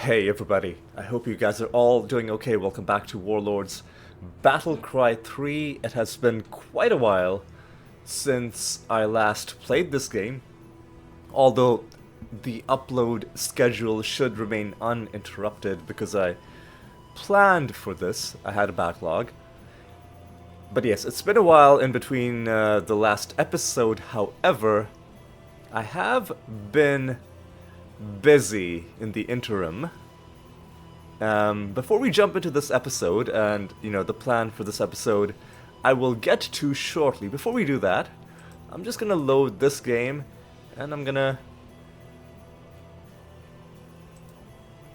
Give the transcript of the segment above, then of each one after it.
Hey everybody, I hope you guys are all doing okay. Welcome back to Warlords Battlecry 3. It has been quite a while since I last played this game, although the upload schedule should remain uninterrupted because I planned for this. I had a backlog. But yes, it's been a while in between the last episode. However, I have been busy in the interim. Before we jump into this episode and, the plan for this episode, I will get to shortly. Before we do that, I'm just gonna load this game, and I'm gonna...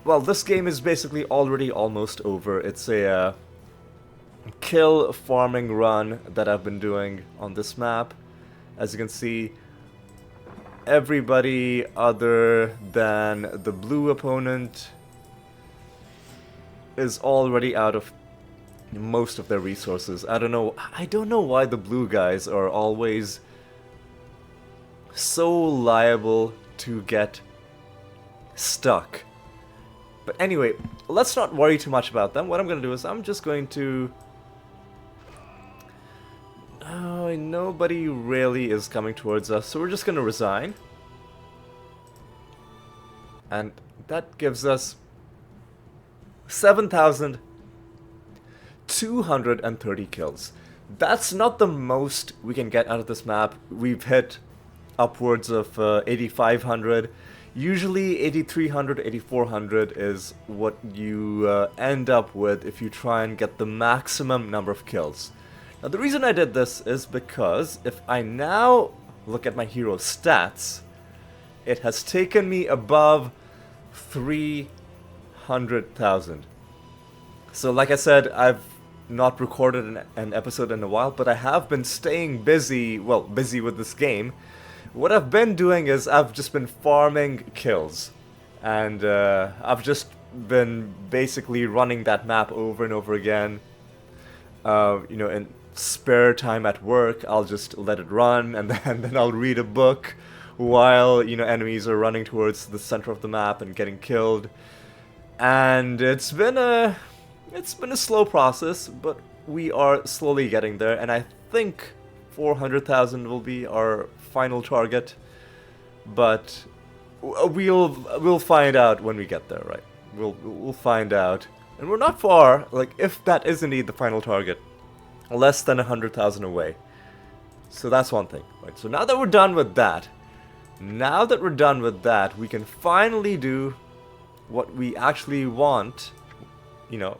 Well, this game is basically already almost over. It's a kill farming run that I've been doing on this map. As you can see, everybody other than the blue opponent is already out of most of their resources. I don't know why the blue guys are always so liable to get stuck. But anyway, let's not worry too much about them. What I'm going to do is I'm just going to... Oh, nobody really is coming towards us, so we're just going to resign. And that gives us 7,230 kills. That's not the most we can get out of this map. We've hit upwards of 8,500. Usually 8,300, 8,400 is what you end up with if you try and get the maximum number of kills. Now the reason I did this is because if I now look at my hero stats, it has taken me above 300,000. So like I said, I've not recorded an episode in a while, but I have been staying busy, busy with this game. What I've been doing is I've just been farming kills. And I've just been basically running that map over and over again. In spare time at work, I'll just let it run, and then I'll read a book while, enemies are running towards the center of the map and getting killed. And it's been a slow process, but we are slowly getting there, and I think 400,000 will be our final target. But we'll find out when we get there, right? We'll find out. And we're not far, like, if that is indeed the final target. Less than 100,000 away. So that's one thing, right? So now that we're done with that, we can finally do what we actually want,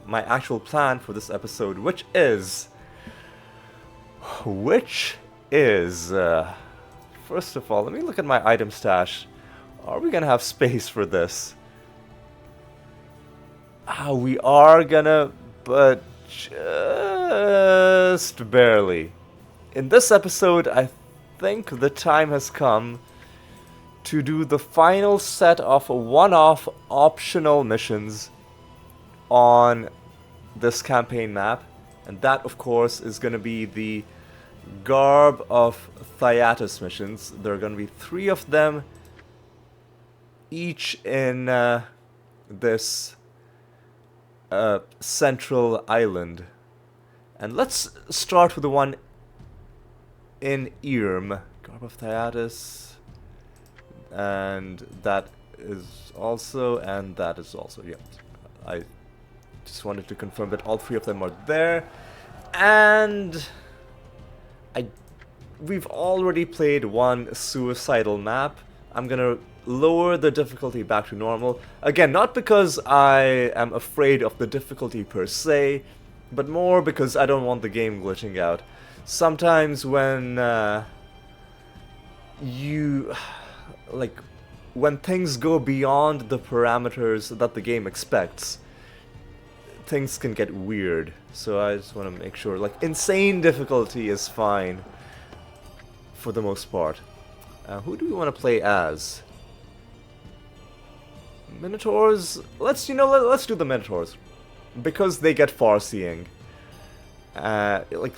my actual plan for this episode, which is, first of all, let me look at my item stash. Are we gonna have space for this? We are gonna, but just barely. In this episode, I think the time has come to do the final set of one-off optional missions on this campaign map, and that of course is going to be the Garb of Thyatis missions. There are going to be 3 of them, each in this central island. And let's start with the one in Irm, Garb of Thyatis. And that is also, yeah. I just wanted to confirm that all 3 of them are there. And we've already played one suicidal map. I'm gonna lower the difficulty back to normal. Again, not because I am afraid of the difficulty per se, but more because I don't want the game glitching out. Sometimes when when things go beyond the parameters that the game expects, things can get weird. So I just want to make sure, insane difficulty is fine for the most part. Who do we want to play as? Minotaurs? Let's do the Minotaurs, because they get far-seeing.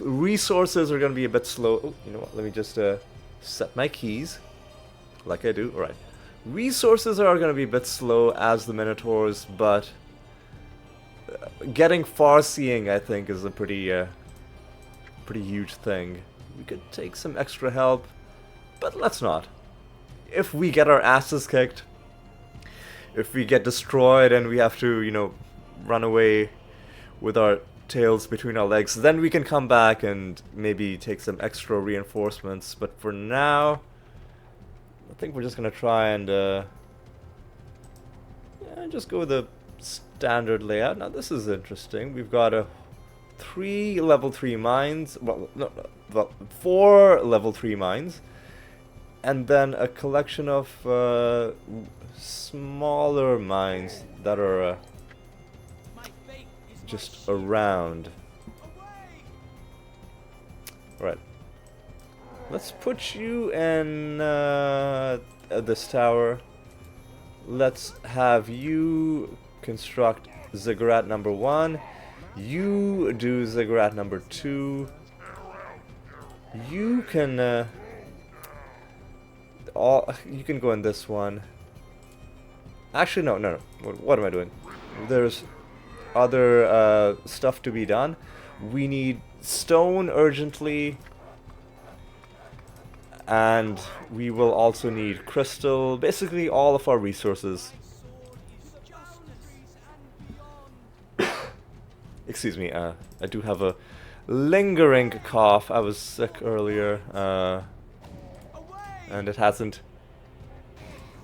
Resources are going to be a bit slow. Oh, you know what? Let me just set my keys, like I do. All right. Resources are going to be a bit slow as the Minotaurs, but getting far-seeing, I think, is a pretty huge thing. We could take some extra help, but let's not. If we get our asses kicked, if we get destroyed and we have to, you know, run away with our tails between our legs, then we can come back and maybe take some extra reinforcements. But for now, I think we're just gonna try and just go with the standard layout. Now this is interesting. We've got a 3 level 3 mines, well, 4 level 3 mines, and then a collection of smaller mines that are just around. Right. Let's put you in this tower. Let's have you construct ziggurat number 1. You do ziggurat number 2. You can you can go in this one. Actually, no. What am I doing? There's other stuff to be done. We need stone urgently, and we will also need crystal. Basically, all of our resources. Excuse me, I do have a lingering cough. I was sick earlier, and it hasn't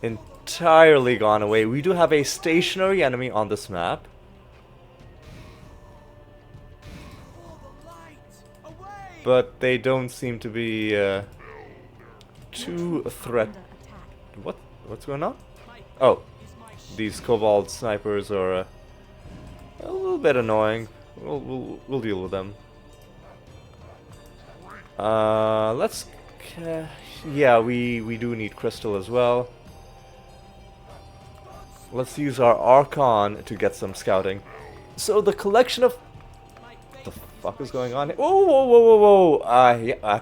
entirely gone away. We do have a stationary enemy on this map. But they don't seem to be too What's going on? Oh, these kobold snipers are a little bit annoying. We'll deal with them. Let's. Yeah, we do need crystal as well. Let's use our Archon to get some scouting. So the collection of the fuck is going on here? Whoa! Yeah,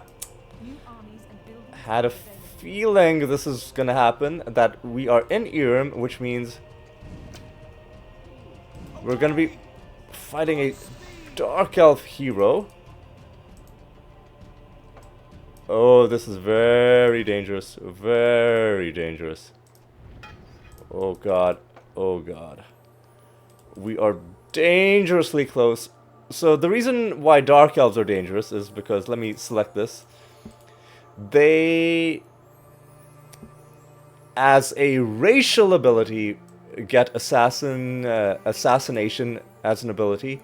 had a feeling this is gonna happen. That we are in Irem, which means we're gonna be fighting a Dark Elf hero. Oh, this is very dangerous. Very dangerous. Oh god. Oh god. We are dangerously close. So the reason why Dark Elves are dangerous is because, let me select this. They, as a racial ability, get assassination as an ability,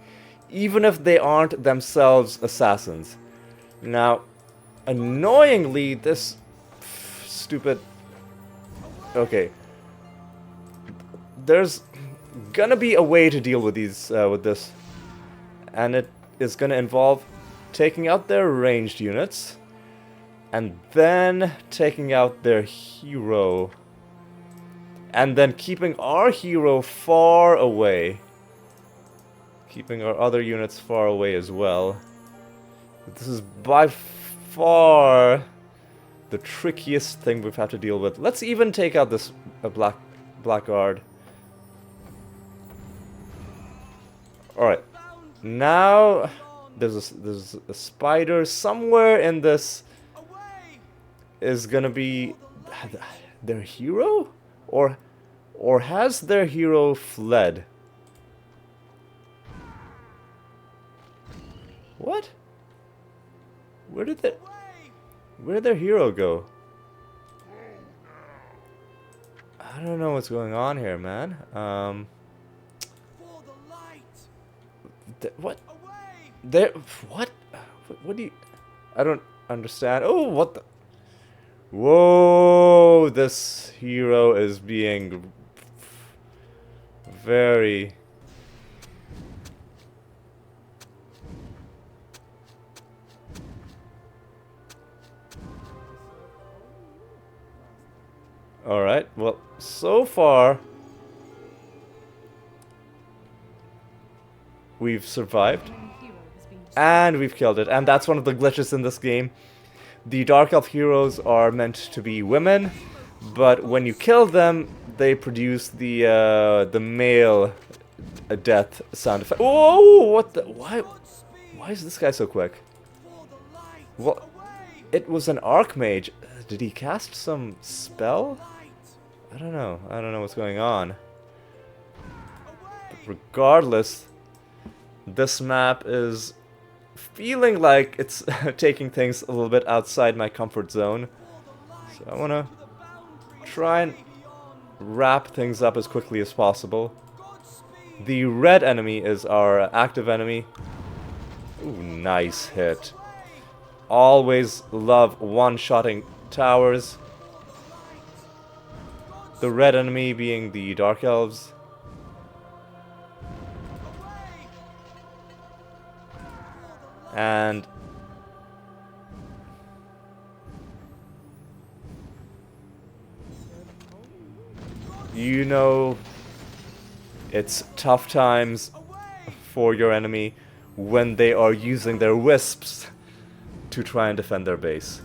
even if they aren't themselves assassins. Now, annoyingly, this stupid... Okay. There's gonna be a way to deal with these, with this. And it is gonna involve taking out their ranged units, and then taking out their hero. And then keeping our hero far away. Keeping our other units far away as well. This is by far the trickiest thing we've had to deal with. Let's even take out this blackguard. Alright. Now there's a spider somewhere in this. Is gonna be their hero? Or has their hero fled? What? Where did their hero go? I don't know what's going on here, man. What? What? What do you... I don't understand. Oh, what the... Whoa, this hero is being very... Alright, well, so far we've survived and we've killed it, and that's one of the glitches in this game. The Dark Elf heroes are meant to be women, But when you kill them, they produce the male death sound effect. Oh, what the? Why is this guy so quick? Well, it was an archmage. Did he cast some spell? I don't know. I don't know what's going on. But regardless, this map is feeling like it's taking things a little bit outside my comfort zone. So I want to try and wrap things up as quickly as possible. The red enemy is our active enemy. Ooh, nice hit. Always love one-shotting towers. The red enemy being the Dark Elves. And you know it's tough times for your enemy when they are using their wisps to try and defend their base.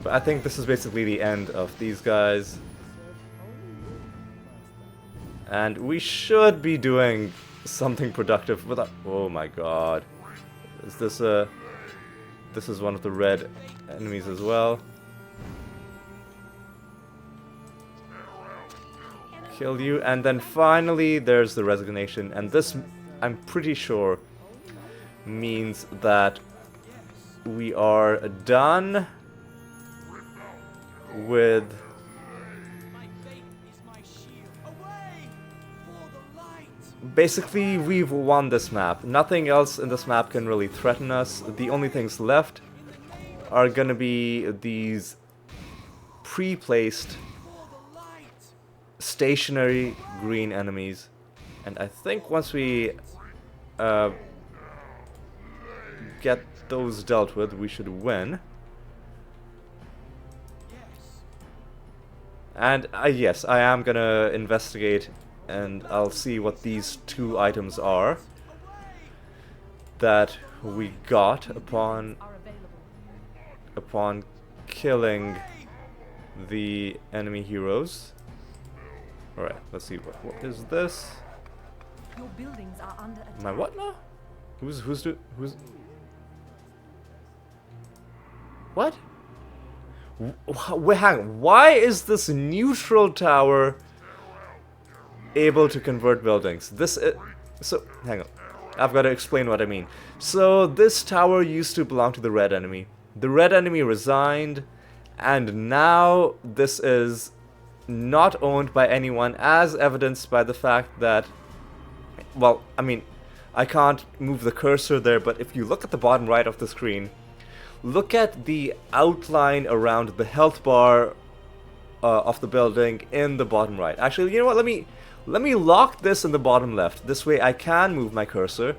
But I think this is basically the end of these guys. And we should be doing something productive without... Oh my god. Is this a... This is one of the red enemies as well. Kill you. And then finally there's the resignation. And this, I'm pretty sure, means that we are done with... Basically, we've won this map. Nothing else in this map can really threaten us. The only things left are gonna be these pre-placed stationary green enemies. And I think once we get those dealt with, we should win. And yes, I am gonna investigate and I'll see what these two items are that we got upon killing the enemy heroes. Alright, let's see, what is this? Your buildings are under attack. My what now? Who's what? Wait, hang on. Why is this neutral tower able to convert buildings? This is... So, hang on. I've got to explain what I mean. So, this tower used to belong to the red enemy. The red enemy resigned, and now this is not owned by anyone, as evidenced by the fact that... Well, I mean, I can't move the cursor there, but if you look at the bottom right of the screen, look at the outline around the health bar of the building in the bottom right. Actually, you know what? Let me lock this in the bottom left. This way I can move my cursor.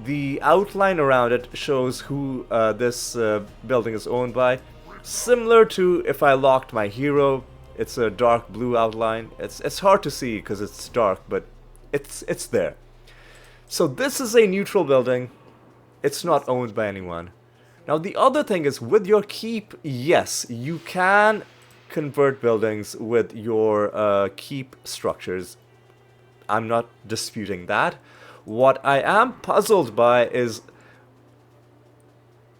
The outline around it shows who this building is owned by. Similar to if I locked my hero. It's a dark blue outline. It's hard to see because it's dark, but it's there. So this is a neutral building. It's not owned by anyone. Now the other thing is, with your keep, yes, you can convert buildings with your keep structures. I'm not disputing that. What I am puzzled by is,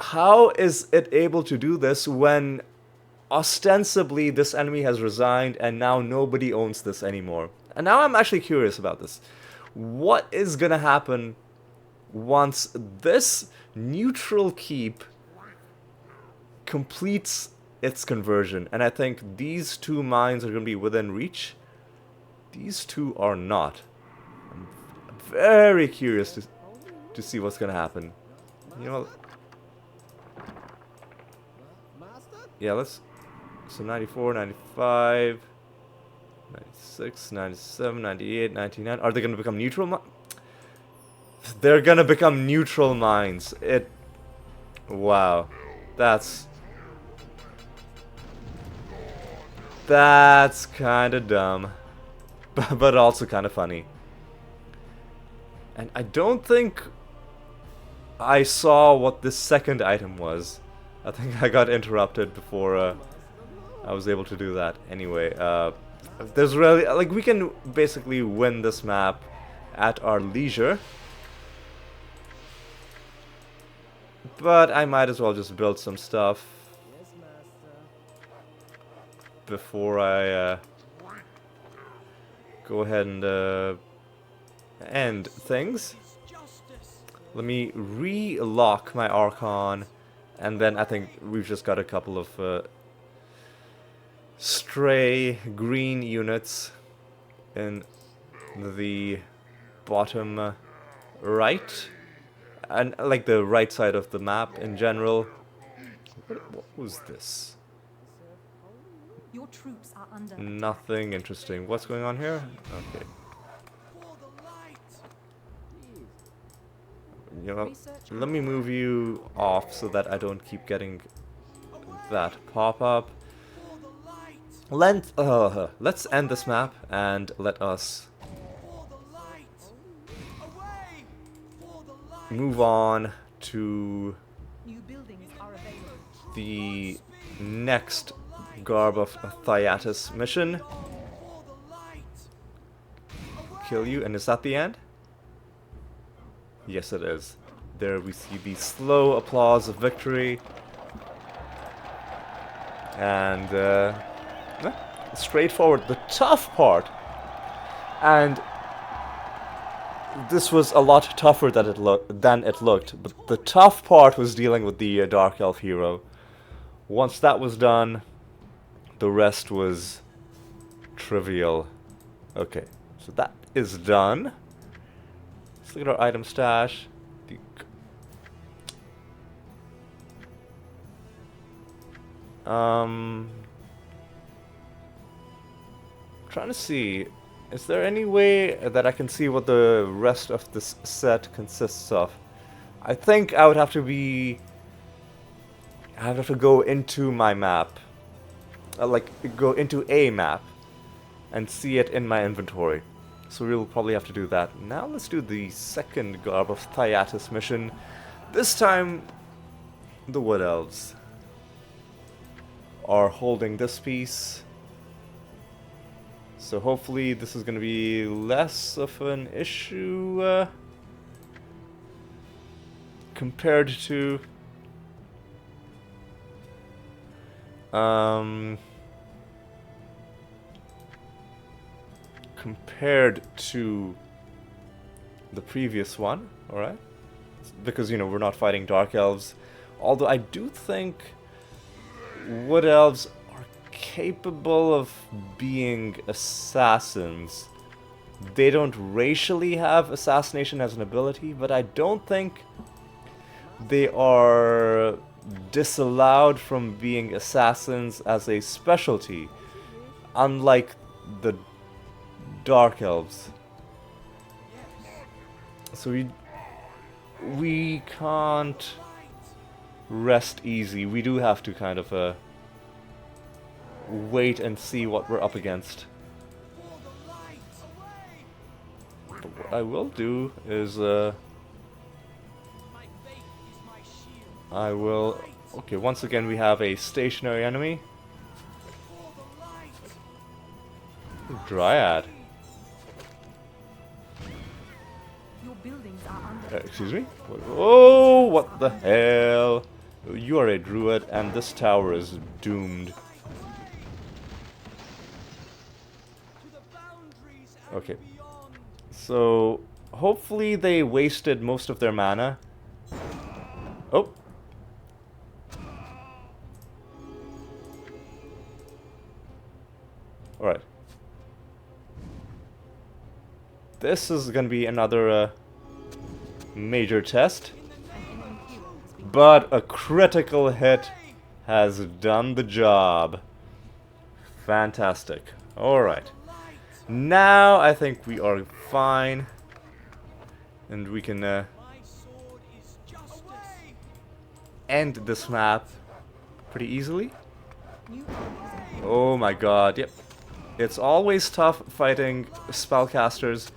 how is it able to do this when ostensibly this enemy has resigned and now nobody owns this anymore? And now I'm actually curious about this. What is gonna happen once this neutral keep completes its conversion? And I think these two mines are going to be within reach. These two are not. I'm very curious to see what's going to happen. You know, yeah, let's... So 94, 95, 96, 97, 98, 99. Are they going to become neutral? They're going to become neutral mines. Wow. That's kind of dumb, but also kind of funny. And I don't think I saw what the second item was. I think I got interrupted before I was able to do that. Anyway, there's really, like, we can basically win this map at our leisure. But I might as well just build some stuff before I go ahead and end things. Let me re-lock my Archon, and then I think we've just got a couple of stray green units in the bottom right, and like the right side of the map in general. What was this? Your troops are under Nothing interesting. What's going on here? Okay. You know, let me move you off so that I don't keep getting that pop-up. Let's end this map and let us move on to new buildings are available. the next Garb of Thyatis mission. Kill you, and is that the end? Yes, it is. There we see the slow applause of victory. And, straightforward, the tough part. And this was a lot tougher than it looked. But the tough part was dealing with the Dark Elf hero. Once that was done, the rest was trivial. Okay, so that is done. Let's look at our item stash. Trying to see, is there any way that I can see what the rest of this set consists of? I think I would have to go into my map. Like, go into a map and see it in my inventory. So we'll probably have to do that. Now let's do the second Garb of Thyatis mission. This time, the Wood Elves are holding this piece. So hopefully this is going to be less of an issue compared to the previous one, alright? Because, you know, we're not fighting Dark Elves. Although I do think Wood Elves are capable of being assassins. They don't racially have assassination as an ability, but I don't think they are disallowed from being assassins as a specialty, unlike the Dark Elves. So we can't rest easy. We do have to kind of wait and see what we're up against. But what I will do is I will... Okay, once again we have a stationary enemy. Dryad. Your buildings are under Excuse me? Oh, what the hell? You are a druid and this tower is doomed. Okay. So, hopefully they wasted most of their mana. Oh. Alright. This is gonna be another major test. But a critical hit has done the job. Fantastic. Alright. Now I think we are fine. And we can end this map pretty easily. Oh my god, yep. It's always tough fighting spellcasters,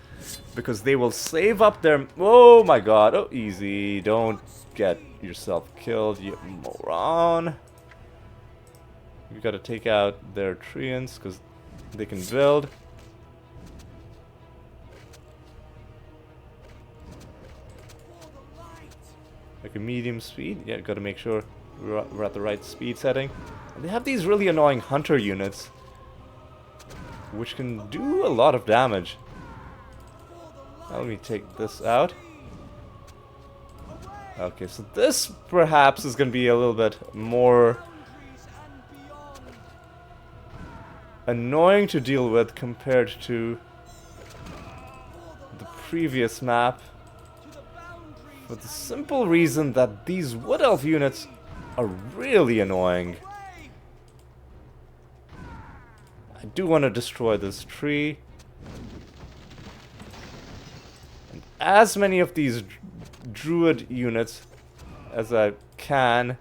because they will save up their... Oh my god, oh, easy. Don't get yourself killed, you moron. We gotta take out their treants, because they can build. Like a medium speed. Yeah, gotta make sure we're at the right speed setting. And they have these really annoying hunter units, which can do a lot of damage. Now let me take this out. Okay, so this perhaps is gonna be a little bit more annoying to deal with compared to the previous map. For the simple reason that these Wood Elf units are really annoying. I do want to destroy this tree. And as many of these Druid units as I can.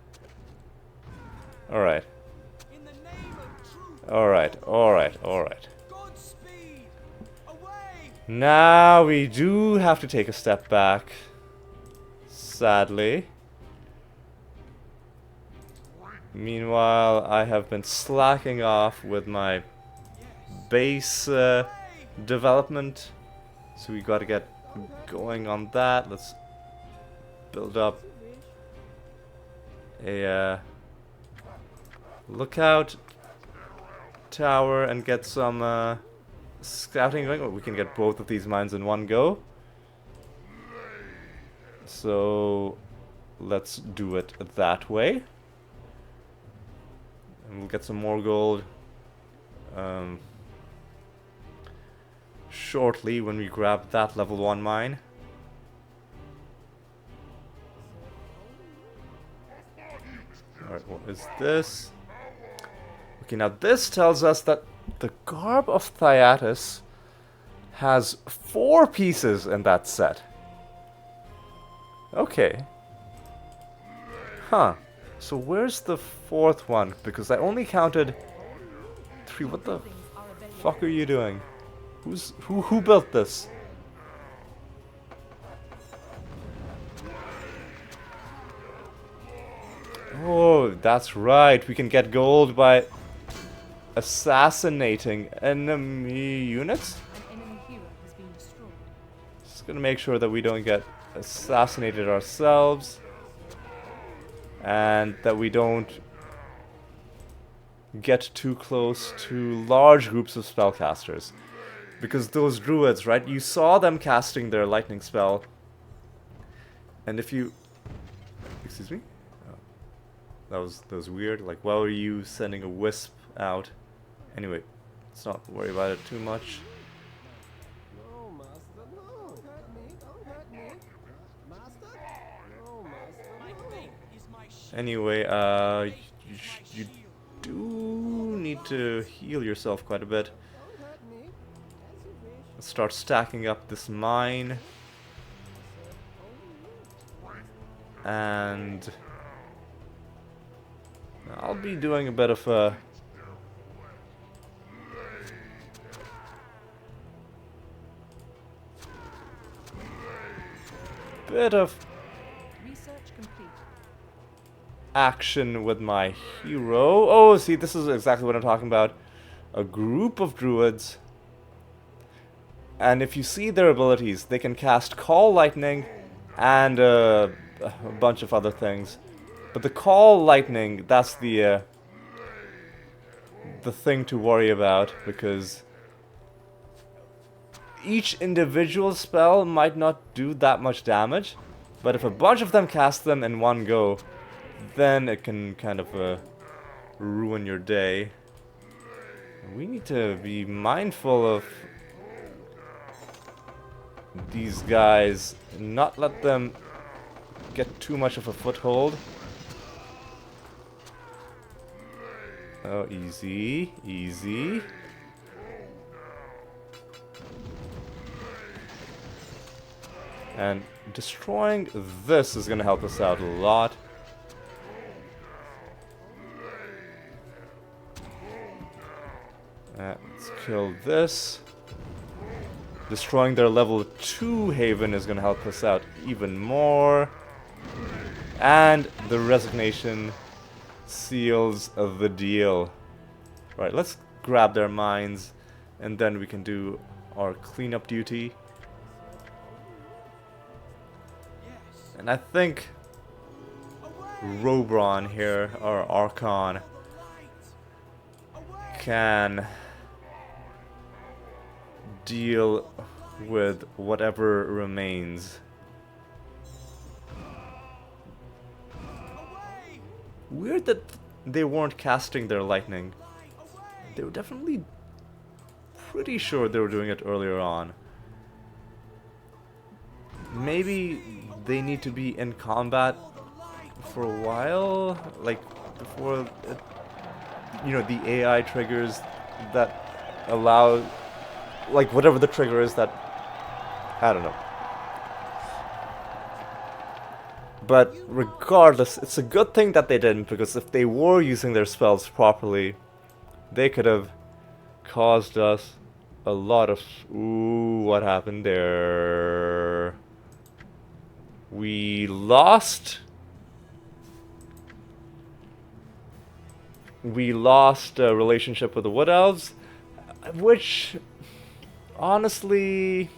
Alright. Alright, alright, alright. Now we do have to take a step back. Sadly. Meanwhile, I have been slacking off with my base development. So we gotta get going on that. Let's build up a lookout tower and get some scouting going. Oh, we can get both of these mines in one go. So let's do it that way. And we'll get some more gold shortly when we grab that level 1 mine. Alright, what is this? Okay, now this tells us that the Garb of Thyatis has 4 pieces in that set. Okay. Huh. So where's the 4th one? Because I only counted 3. What the fuck are you doing? Who built this? Oh, that's right. We can get gold by assassinating enemy units. An enemy hero has been destroyed. Just gonna make sure that we don't get assassinated ourselves, and that we don't get too close to large groups of spellcasters. Because those druids, right, you saw them casting their lightning spell, and if you... Excuse me? Oh. That was weird. Like, why were you sending a wisp out? Anyway, let's not worry about it too much. Anyway, you do need to heal yourself quite a bit. Let's start stacking up this mine. And I'll be doing a bit of a... Research complete. action with my hero. Oh, see, this is exactly what I'm talking about. A group of druids. And if you see their abilities, they can cast Call Lightning and a bunch of other things. But the Call Lightning, that's the thing to worry about, because each individual spell might not do that much damage, but if a bunch of them cast them in one go, then it can kind of ruin your day. We need to be mindful of these guys, not let them get too much of a foothold. Oh, easy, easy. And destroying this is gonna help us out a lot. Let's kill this. Destroying their level 2 haven is gonna help us out even more. And the resignation seals the deal. Right, let's grab their mines, and then we can do our cleanup duty. And I think Robron here, or Archon, can deal with whatever remains. Weird that they weren't casting their lightning. They were definitely pretty sure they were doing it earlier on. Maybe they need to be in combat for a while, like before it, you know, the AI triggers that allow, like whatever the trigger is that, I don't know. But regardless, it's a good thing that they didn't, because if they were using their spells properly, they could have caused us a lot of... Ooh, what happened there? We lost... We lost a relationship with the Wood Elves, which, honestly,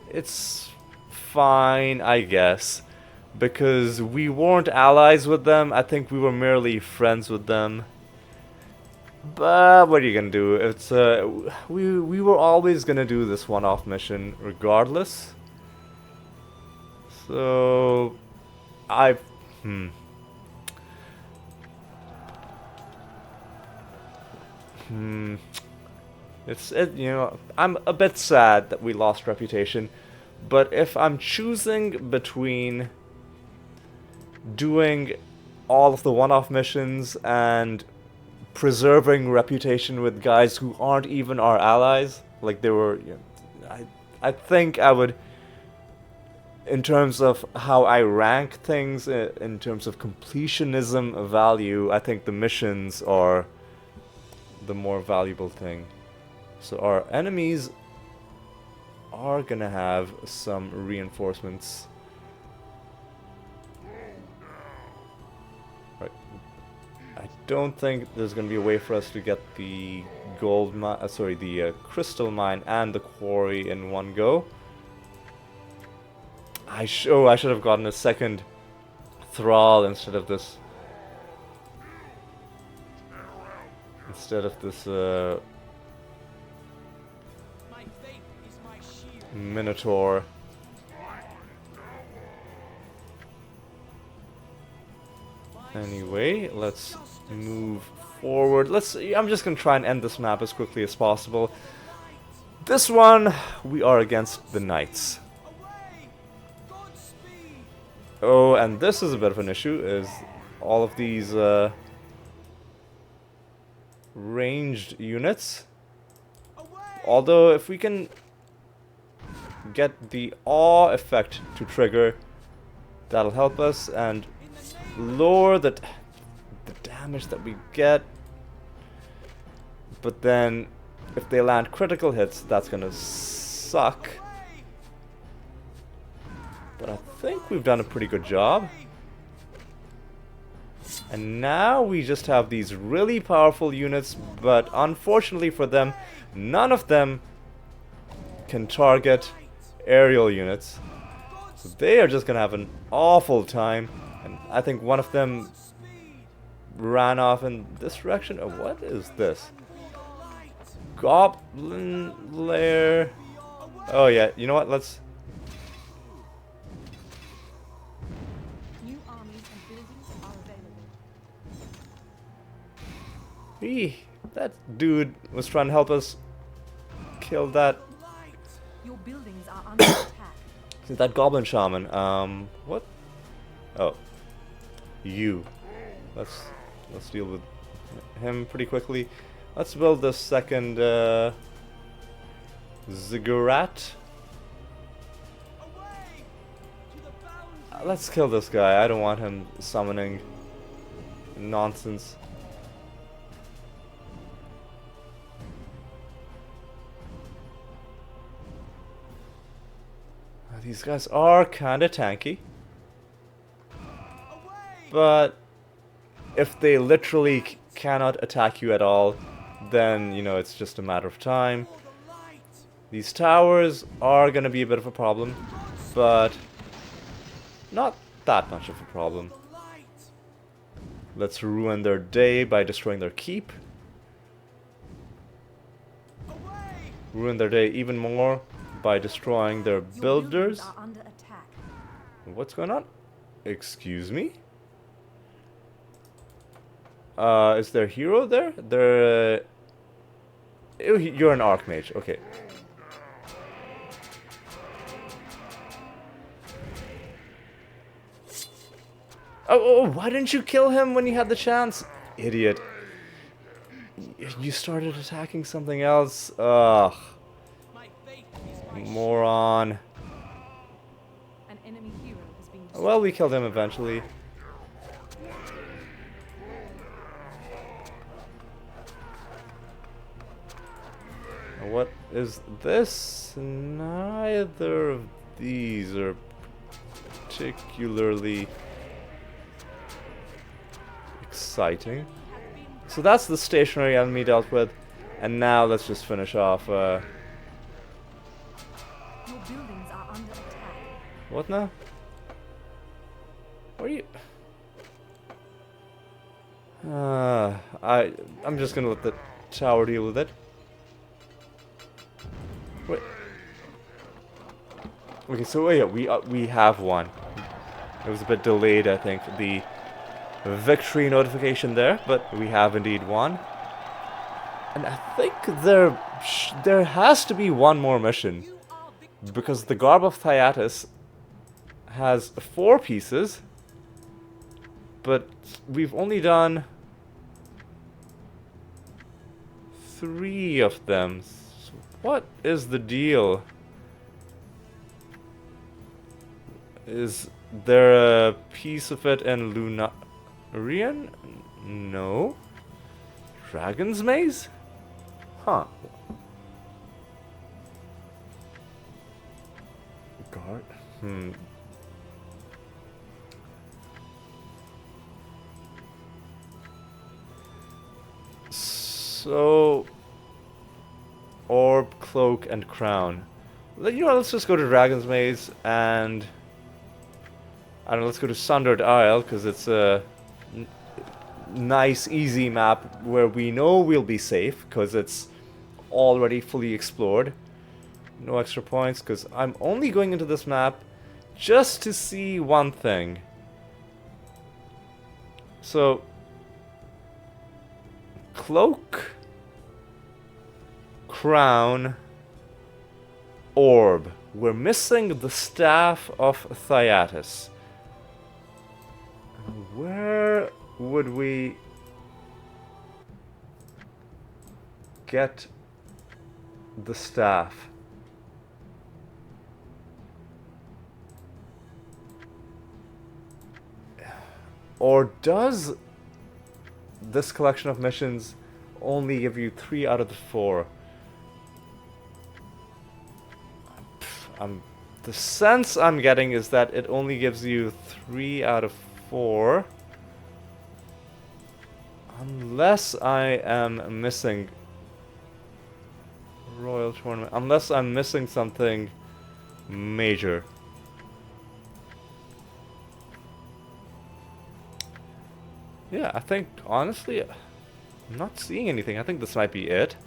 it's fine, I guess, because we weren't allies with them. I think we were merely friends with them. But what are you gonna do? It's we were always gonna do this one-off mission regardless. So you know, I'm a bit sad that we lost reputation, but if I'm choosing between doing all of the one-off missions and preserving reputation with guys who aren't even our allies, like they were, you know, I think I would, in terms of how I rank things, in terms of completionism value, I think the missions are the more valuable thing. So our enemies are gonna have some reinforcements. Right. I don't think there's gonna be a way for us to get the gold mine, the crystal mine and the quarry in one go. I should have gotten a second thrall instead of this. Minotaur. Anyway, let's move forward. I'm just gonna try and end this map as quickly as possible. This one, we are against the knights. Oh, and this is a bit of an issue, is all of these ranged units. Although if we can get the awe effect to trigger, that'll help us and lower the damage that we get. But then if they land critical hits, that's gonna suck. But I think we've done a pretty good job. And now we just have these really powerful units, but unfortunately for them, none of them can target aerial units. So they are just gonna have an awful time. And I think one of them ran off in this direction. Oh, what is this? Goblin lair. Oh yeah, you know what? Let's... New armies and buildings are available. That dude was trying to help us kill that... Your buildings are under attack. that goblin shaman. What? Oh. You. Let's deal with him pretty quickly. Let's build the second ziggurat. Let's kill this guy. I don't want him summoning nonsense. These guys are kinda tanky. But if they literally cannot attack you at all, then, you know, it's just a matter of time. These towers are gonna be a bit of a problem, but not that much of a problem. Let's ruin their day by destroying their keep. Ruin their day even more by destroying their builders. Are under attack. What's going on? Excuse me? Is there a hero there? You're an Archmage, okay. Oh, why didn't you kill him when you had the chance? Idiot. You started attacking something else. Ugh. Moron. An enemy hero has been Well, we killed him eventually. What is this? Neither of these are particularly exciting. So that's the stationary enemy dealt with. And now let's just finish off. Your buildings are under attack. What now? What are you... I'm just gonna let the tower deal with it. Wait. Okay, so yeah, we have won. It was a bit delayed, I think, the victory notification there, but we have indeed won. And I think there has to be one more mission, because the Garb of Thyatis has 4 pieces, but we've only done 3 of them. So what is the deal? Is there a piece of it in Lunarian? No. Dragon's Maze? Huh. Guard? So... Orb, Cloak, and Crown. You know what, let's just go to Dragon's Maze and... I don't know, let's go to Sundered Isle, because it's a nice, easy map where we know we'll be safe, because it's already fully explored. No extra points, because I'm only going into this map just to see one thing. So, Cloak, Crown, Orb. We're missing the Staff of Thyatis. Where would we get the staff? Or does this collection of missions only give you 3 out of the 4? The sense I'm getting is that it only gives you 3 out of 4. Unless I am missing Royal Tournament. Unless I'm missing something major. Yeah, I think, honestly, I'm not seeing anything. I think this might be it.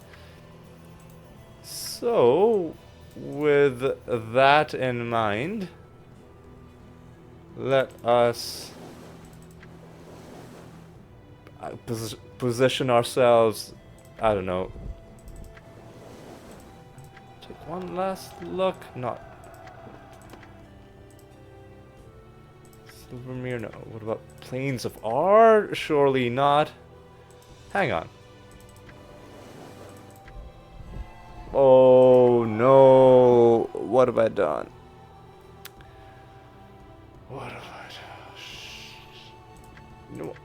So, with that in mind, let us position ourselves, I don't know, take one last look, not Silvermere, no, what about Plains of R? Surely not. Hang on. Oh no, what have I done? What have I done? You know what?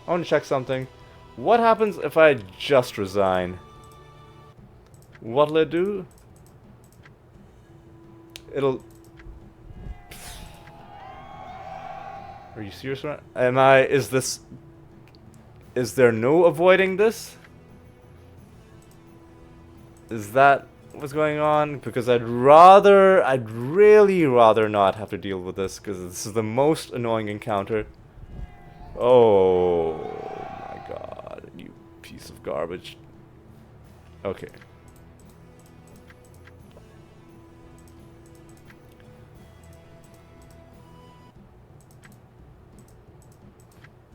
I want to check something. What happens if I just resign? What'll it do? It'll Are you serious? Am I? Is this? Is there no avoiding this? Is that what's going on? Because I'd really rather not have to deal with this, because this is the most annoying encounter. Oh my god, you piece of garbage. Okay.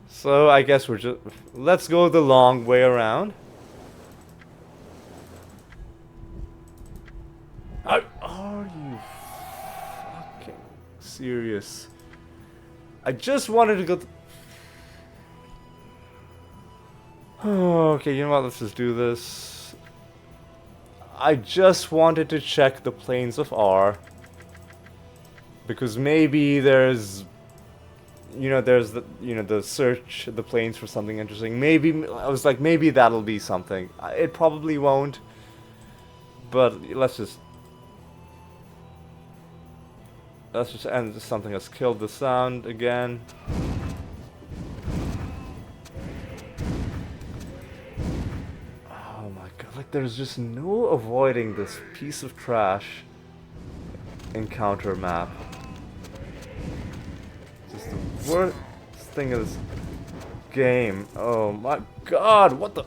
So I guess we're just... Let's go the long way around. Are you fucking serious? I just wanted to go... Okay, you know what? Let's just do this. I just wanted to check the planes of R. Because maybe there's... You know, there's the, the search the planes for something interesting. Maybe, I was like, maybe that'll be something. It probably won't. But let's just end something has killed the sound again. Oh my god, like there's just no avoiding this piece of trash encounter map. Just the worst thing of this game. Oh my god, what the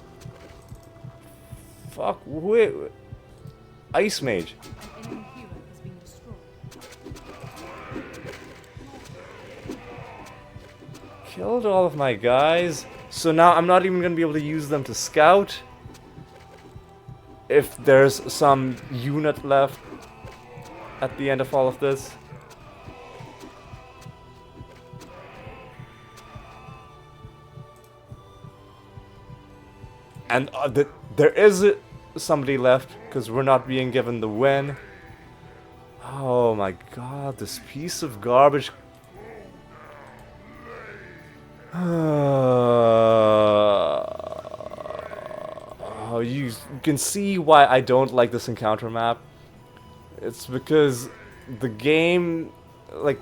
fuck? Wait. Ice Mage. An enemy hero has been destroyed. Killed all of my guys. So now I'm not even going to be able to use them to scout. If there's some unit left at the end of all of this. And there is somebody left, because we're not being given the win. Oh my god, this piece of garbage. Oh, you can see why I don't like this encounter map. It's because the game, like,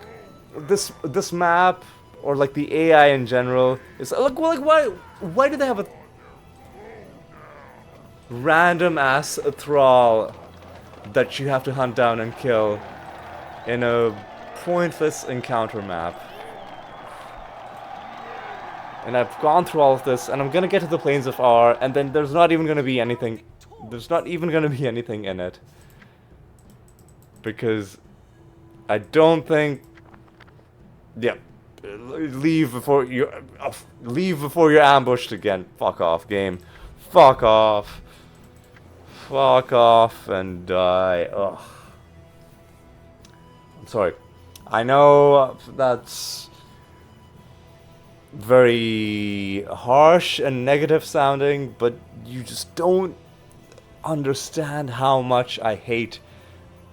this map, or like the AI in general, is like why do they have a random ass thrall that you have to hunt down and kill in a pointless encounter map? And I've gone through all of this, and I'm gonna get to the plains of R, and then there's not even gonna be anything. There's not even gonna be anything in it, because I don't think. Yeah, leave before you're ambushed again. Fuck off, game. Fuck off. Fuck off and die. Ugh. I'm sorry. I know that's very harsh and negative sounding, but you just don't understand how much I hate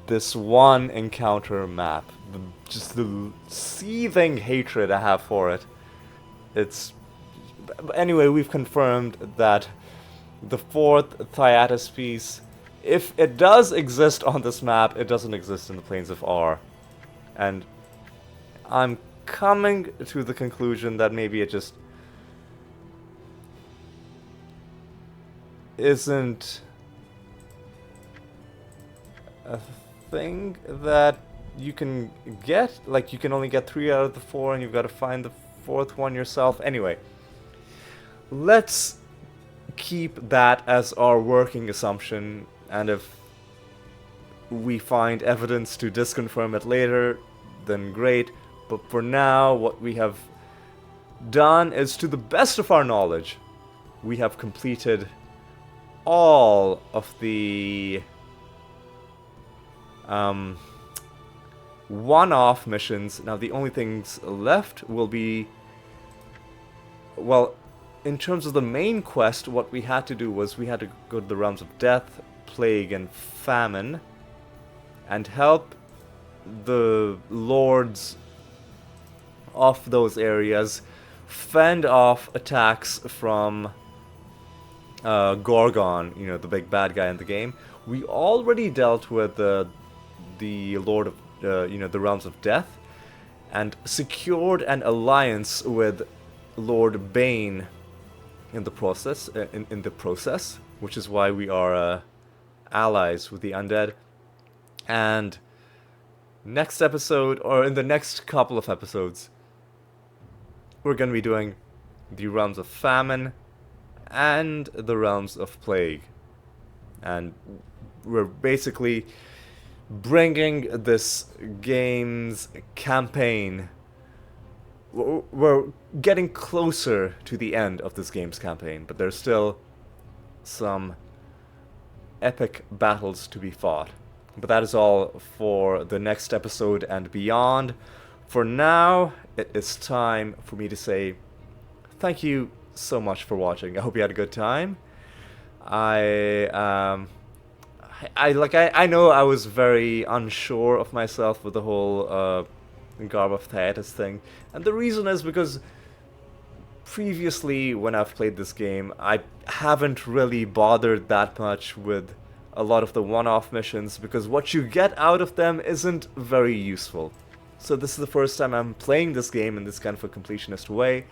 this one encounter map. Just the seething hatred I have for it. It's... Anyway, we've confirmed that the fourth Thyatis piece, if it does exist on this map, it doesn't exist in the plains of R. And I'm coming to the conclusion that maybe it just isn't a thing that you can get. Like, you can only get 3 out of the 4, and you've got to find the 4th one yourself. Anyway, let's keep that as our working assumption, and if we find evidence to disconfirm it later, then great. But for now, what we have done is, to the best of our knowledge, we have completed all of the one-off missions. Now the only things left will be, well, in terms of the main quest, what we had to do was we had to go to the realms of death, plague, and famine, and help the lords of those areas fend off attacks from Gorgon, you know, the big bad guy in the game. We already dealt with the Lord of, you know, the realms of death, and secured an alliance with Lord Bane in the process, which is why we are allies with the undead. And next episode, or in the next couple of episodes, we're going to be doing the realms of famine and the realms of plague. And we're basically bringing this game's campaign. We're getting closer to the end of this game's campaign, but there's still some epic battles to be fought. But that is all for the next episode and beyond. For now, it is time for me to say thank you so much for watching. I hope you had a good time. I know I was very unsure of myself with the whole Garb of Thyatis thing, and the reason is because previously when I've played this game, I haven't really bothered that much with a lot of the one-off missions, because what you get out of them isn't very useful. So this is the first time I'm playing this game in this kind of a completionist way,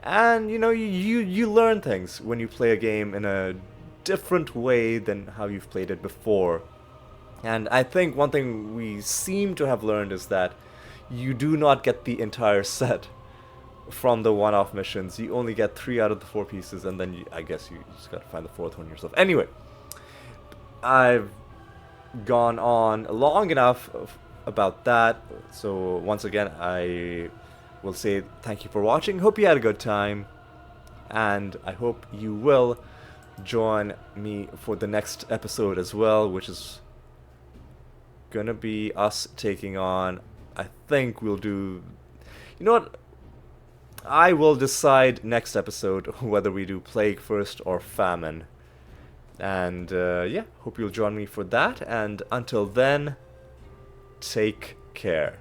and you know, you learn things when you play a game in a different way than how you've played it before. And I think one thing we seem to have learned is that you do not get the entire set from the one-off missions. You only get 3 out of the 4 pieces, and then I guess you just gotta find the 4th one yourself. Anyway, I've gone on long enough about that, so once again I will say thank you for watching. Hope you had a good time, and I hope you will join me for the next episode as well, which is gonna be us taking on, I think we'll do, you know what, I will decide next episode whether we do Plague first or Famine. And yeah, hope you'll join me for that, and until then, take care.